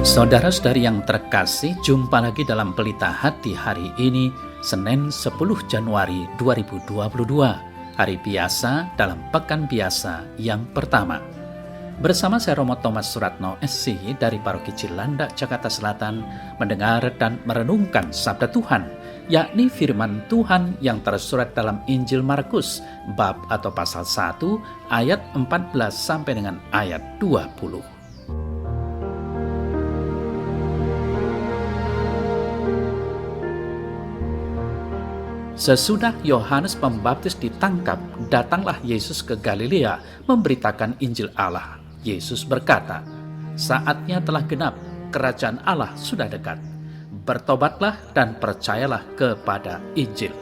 Saudara-saudari yang terkasih, jumpa lagi dalam Pelita Hati hari ini, Senin 10 Januari 2022, hari biasa dalam pekan biasa yang pertama. Bersama saya Romo Thomas Suratno SC dari Paroki Cilandak, Jakarta Selatan, mendengar dan merenungkan sabda Tuhan, yakni firman Tuhan yang tersurat dalam Injil Markus, bab atau pasal 1, ayat 14 sampai dengan ayat 20. Sesudah Yohanes Pembaptis ditangkap, datanglah Yesus ke Galilea memberitakan Injil Allah. Yesus berkata, "Saatnya telah genap, kerajaan Allah sudah dekat. Bertobatlah dan percayalah kepada Injil."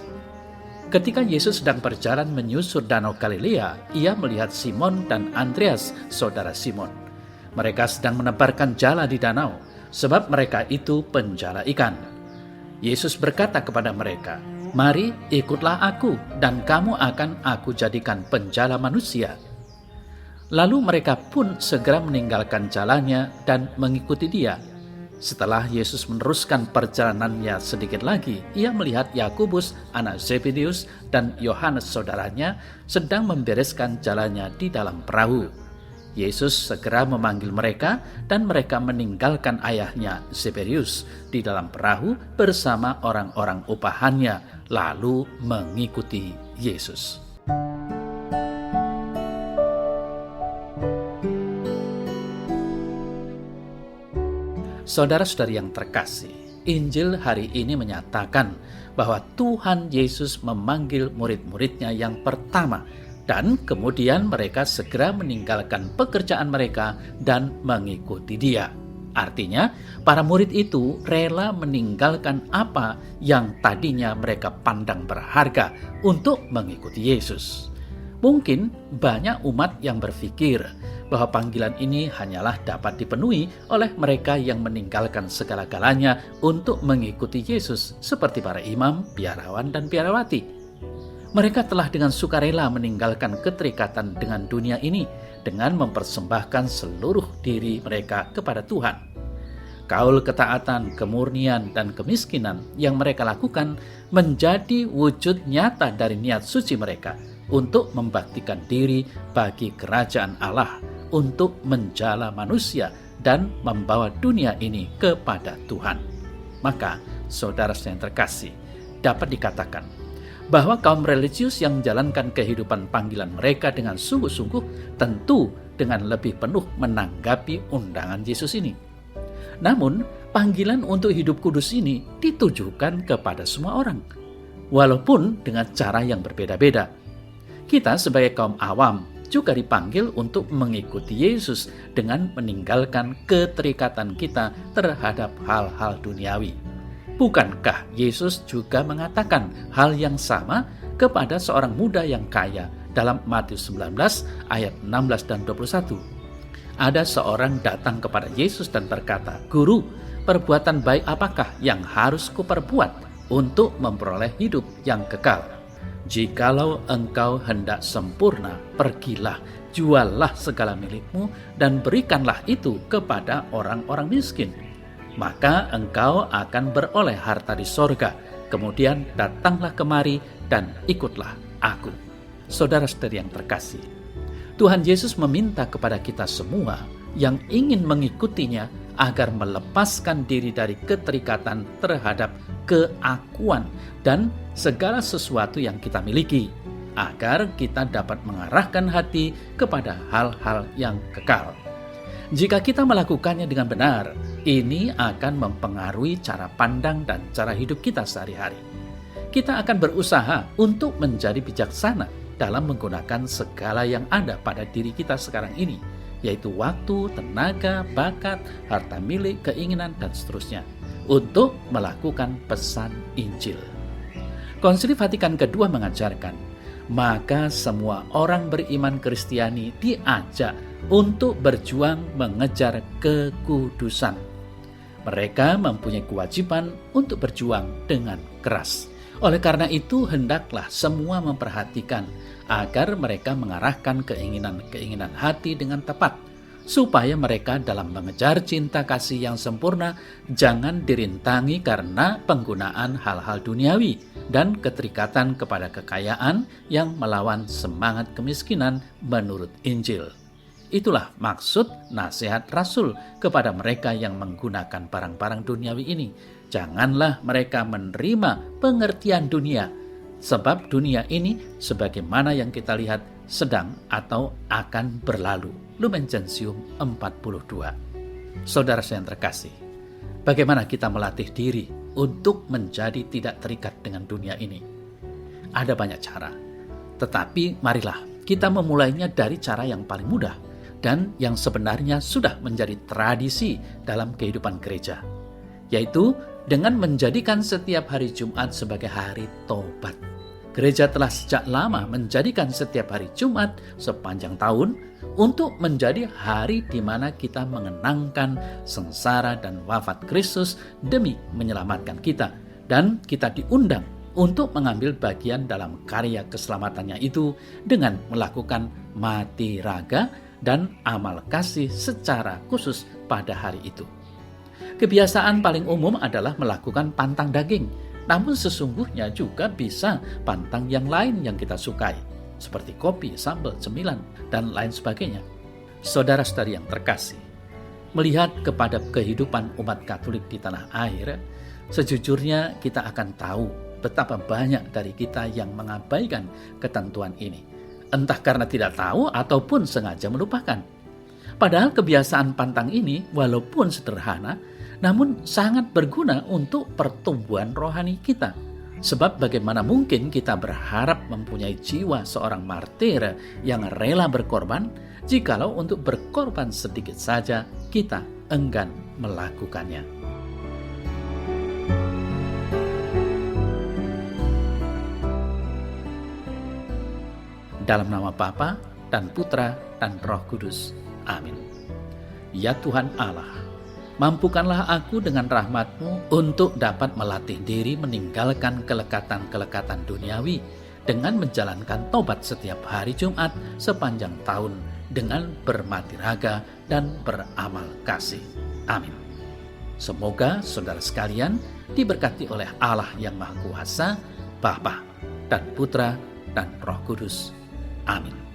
Ketika Yesus sedang berjalan menyusur danau Galilea, ia melihat Simon dan Andreas, saudara Simon. Mereka sedang menebarkan jala di danau, sebab mereka itu penjala ikan. Yesus berkata kepada mereka, "Mari ikutlah aku, dan kamu akan aku jadikan penjala manusia." Lalu mereka pun segera meninggalkan jalannya dan mengikuti dia. Setelah Yesus meneruskan perjalanannya sedikit lagi, ia melihat Yakobus, anak Zebedeus, dan Yohanes saudaranya sedang membereskan jalannya di dalam perahu. Yesus segera memanggil mereka dan mereka meninggalkan ayahnya Zebedeus di dalam perahu bersama orang-orang upahannya, lalu mengikuti Yesus. Saudara-saudari yang terkasih, Injil hari ini menyatakan bahwa Tuhan Yesus memanggil murid-muridnya yang pertama, dan kemudian mereka segera meninggalkan pekerjaan mereka dan mengikuti dia. Artinya, para murid itu rela meninggalkan apa yang tadinya mereka pandang berharga untuk mengikuti Yesus. Mungkin banyak umat yang berpikir bahwa panggilan ini hanyalah dapat dipenuhi oleh mereka yang meninggalkan segala-galanya untuk mengikuti Yesus, seperti para imam, biarawan, dan biarawati. Mereka telah dengan sukarela meninggalkan keterikatan dengan dunia ini dengan mempersembahkan seluruh diri mereka kepada Tuhan. Kaul ketaatan, kemurnian, dan kemiskinan yang mereka lakukan menjadi wujud nyata dari niat suci mereka untuk membaktikan diri bagi kerajaan Allah, untuk menjala manusia dan membawa dunia ini kepada Tuhan. Maka, saudara yang terkasih, dapat dikatakan bahwa kaum religius yang menjalankan kehidupan panggilan mereka dengan sungguh-sungguh tentu dengan lebih penuh menanggapi undangan Yesus ini. Namun, panggilan untuk hidup kudus ini ditujukan kepada semua orang, walaupun dengan cara yang berbeda-beda. Kita sebagai kaum awam juga dipanggil untuk mengikuti Yesus dengan meninggalkan keterikatan kita terhadap hal-hal duniawi. Bukankah Yesus juga mengatakan hal yang sama kepada seorang muda yang kaya dalam Matius 19 ayat 16 dan 21? Ada seorang datang kepada Yesus dan berkata, "Guru, perbuatan baik apakah yang harus kuperbuat untuk memperoleh hidup yang kekal?" "Jikalau engkau hendak sempurna, pergilah, juallah segala milikmu dan berikanlah itu kepada orang-orang miskin. Maka engkau akan beroleh harta di sorga. Kemudian datanglah kemari dan ikutlah aku." Saudara-saudari yang terkasih, Tuhan Yesus meminta kepada kita semua yang ingin mengikutinya agar melepaskan diri dari keterikatan terhadap keakuan dan segala sesuatu yang kita miliki, agar kita dapat mengarahkan hati kepada hal-hal yang kekal. Jika kita melakukannya dengan benar, ini akan mempengaruhi cara pandang dan cara hidup kita sehari-hari. Kita akan berusaha untuk menjadi bijaksana dalam menggunakan segala yang ada pada diri kita sekarang ini, yaitu waktu, tenaga, bakat, harta milik, keinginan, dan seterusnya, untuk melakukan pesan Injil. Konsili Vatikan II mengajarkan, maka semua orang beriman Kristiani diajak untuk berjuang mengejar kekudusan. Mereka mempunyai kewajiban untuk berjuang dengan keras. Oleh karena itu, hendaklah semua memperhatikan agar mereka mengarahkan keinginan-keinginan hati dengan tepat, supaya mereka dalam mengejar cinta kasih yang sempurna jangan dirintangi karena penggunaan hal-hal duniawi dan keterikatan kepada kekayaan yang melawan semangat kemiskinan menurut Injil. Itulah maksud nasihat Rasul kepada mereka yang menggunakan barang-barang duniawi ini. Janganlah mereka menerima pengertian dunia, sebab dunia ini sebagaimana yang kita lihat sedang atau akan berlalu. Lumen Gentium 42. Saudara yang terkasih, bagaimana kita melatih diri untuk menjadi tidak terikat dengan dunia ini? Ada banyak cara, tetapi marilah kita memulainya dari cara yang paling mudah dan yang sebenarnya sudah menjadi tradisi dalam kehidupan gereja, yaitu dengan menjadikan setiap hari Jumat sebagai hari tobat. Gereja telah sejak lama menjadikan setiap hari Jumat sepanjang tahun untuk menjadi hari di mana kita mengenangkan sengsara dan wafat Kristus demi menyelamatkan kita, dan kita diundang untuk mengambil bagian dalam karya keselamatannya itu dengan melakukan mati raga dan amal kasih secara khusus pada hari itu. Kebiasaan paling umum adalah melakukan pantang daging, namun sesungguhnya juga bisa pantang yang lain yang kita sukai, seperti kopi, sambal, cemilan, dan lain sebagainya. Saudara-saudari yang terkasih, melihat kepada kehidupan umat Katolik di tanah air, sejujurnya kita akan tahu betapa banyak dari kita yang mengabaikan ketentuan ini, entah karena tidak tahu ataupun sengaja melupakan. Padahal kebiasaan pantang ini walaupun sederhana, namun sangat berguna untuk pertumbuhan rohani kita. Sebab bagaimana mungkin kita berharap mempunyai jiwa seorang martir yang rela berkorban, jikalau untuk berkorban sedikit saja kita enggan melakukannya. Dalam nama Bapa dan Putra dan Roh Kudus. Amin. Ya Tuhan Allah, mampukanlah aku dengan rahmat-Mu untuk dapat melatih diri meninggalkan kelekatan-kelekatan duniawi dengan menjalankan tobat setiap hari Jumat sepanjang tahun dengan bermati raga dan beramal kasih. Amin. Semoga saudara sekalian diberkati oleh Allah yang Maha Kuasa, Bapa dan Putra dan Roh Kudus. Amin.